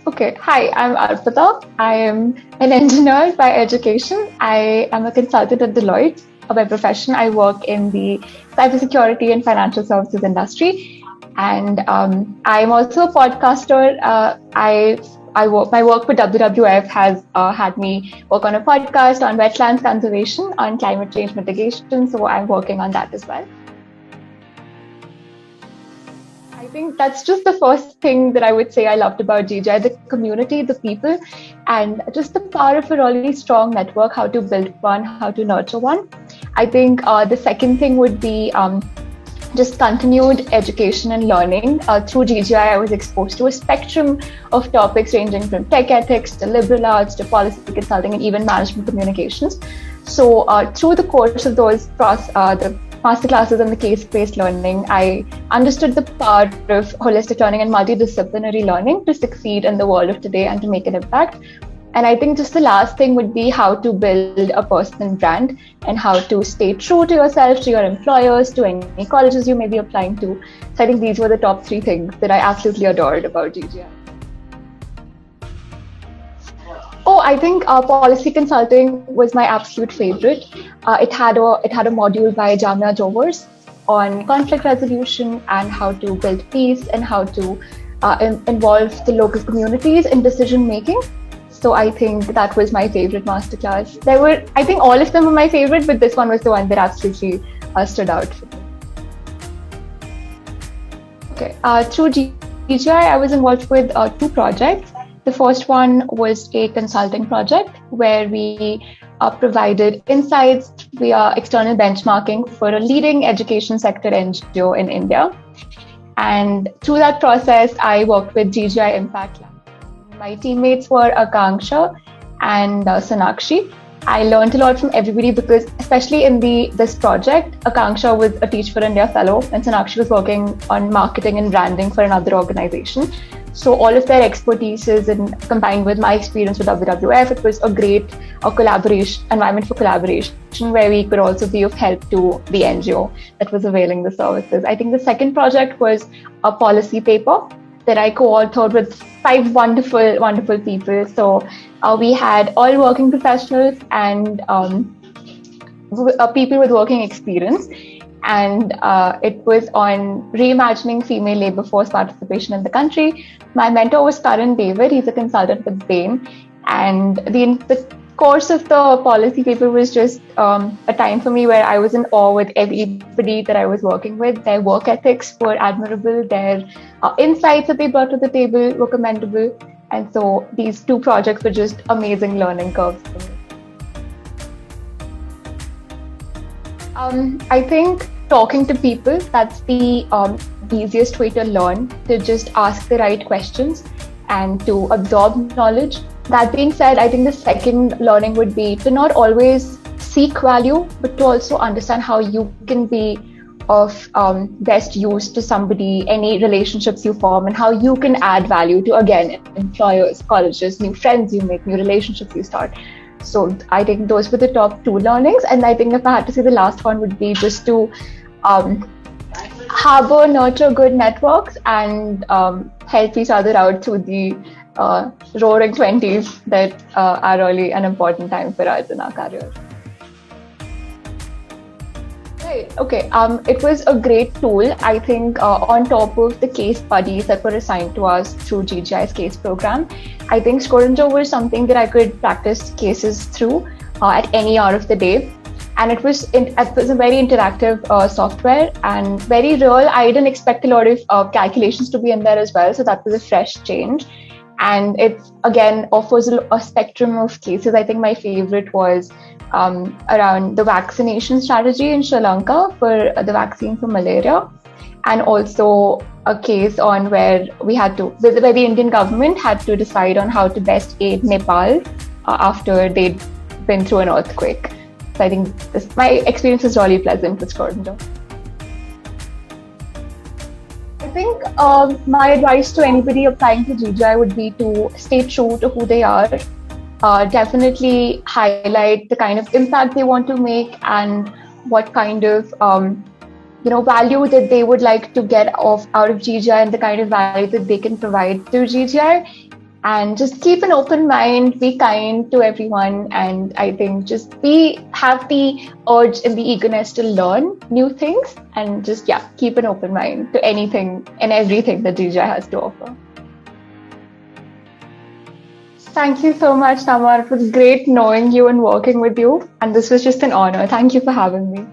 Okay, hi, I'm Arpita. I am an engineer by education. I am a consultant at Deloitte. By profession, I work in the cybersecurity and financial services industry. And I'm also a podcaster. My work with WWF has had me work on a podcast on wetlands conservation, on climate change mitigation. So I'm working on that as well. I think that's just the first thing that I would say I loved about GGI, the community, the people, and just the power of a really strong network, how to build one, how to nurture one. I think the second thing would be just continued education and learning. Through GGI, I was exposed to a spectrum of topics ranging from tech ethics to liberal arts to policy consulting and even management communications. So through the course of the masterclasses and the case-based learning, I understood the power of holistic learning and multidisciplinary learning to succeed in the world of today and to make an impact. And I think just the last thing would be how to build a personal brand and how to stay true to yourself, to your employers, to any colleges you may be applying to. So I think these were the top three things that I absolutely adored about GGI. Oh, I think policy consulting was my absolute favorite. It had a module by Jamia Jowers on conflict resolution and how to build peace and how to involve the local communities in decision making. So I think that was my favorite masterclass. I think all of them were my favorite, but this one was the one that absolutely stood out for me. Okay, through GGI, I was involved with two projects. The first one was a consulting project where we provided insights via external benchmarking for a leading education sector NGO in India. And through that process, I worked with GGI Impact Lab. My teammates were Akanksha and Sonakshi. I learned a lot from everybody because, especially in this project, Akanksha was a Teach for India fellow and Sonakshi was working on marketing and branding for another organization. So all of their expertises and combined with my experience with WWF, it was a great environment for collaboration where we could also be of help to the NGO that was availing the services. I think the second project was a policy paper that I co-authored with 5 wonderful, wonderful people. So we had all working professionals and people with working experience. And it was on reimagining female labor force participation in the country. My mentor was Karan David. He's a consultant with Bain. And the course of the policy paper was just a time for me where I was in awe with everybody that I was working with. Their work ethics were admirable. Their insights that they brought to the table were commendable. And so these two projects were just amazing learning curves for me. I think talking to people, that's the easiest way to learn, to just ask the right questions and to absorb knowledge. That being said, I think the second learning would be to not always seek value, but to also understand how you can be of best use to somebody, any relationships you form, and how you can add value to, again, employers, colleges, new friends you make, new relationships you start. So I think those were the top two learnings. And I think if I had to say the last one would be just to nurture good networks and help each other out through the roaring 20s that are really an important time for us in our career. Right. Okay. It was a great tool. I think on top of the case buddies that were assigned to us through GGI's case program, I think Scorinjo was something that I could practice cases through at any hour of the day. And it was a very interactive software and very real. I didn't expect a lot of calculations to be in there as well. So that was a fresh change. And it, again, offers a spectrum of cases. I think my favorite was around the vaccination strategy in Sri Lanka for the vaccine for malaria. And also a case on where the Indian government had to decide on how to best aid Nepal after they'd been through an earthquake. So I think my experience is really pleasant with Scorinjo. I think my advice to anybody applying to GGI would be to stay true to who they are. Definitely highlight the kind of impact they want to make and what kind of value that they would like to get out of GGI and the kind of value that they can provide to GGI. and just keep an open mind, be kind to everyone. And I think just have the urge and the eagerness to learn new things, and just, yeah, keep an open mind to anything and everything that GGI has to offer. Thank you so much, Samar. It was great knowing you and working with you. And this was just an honor. Thank you for having me.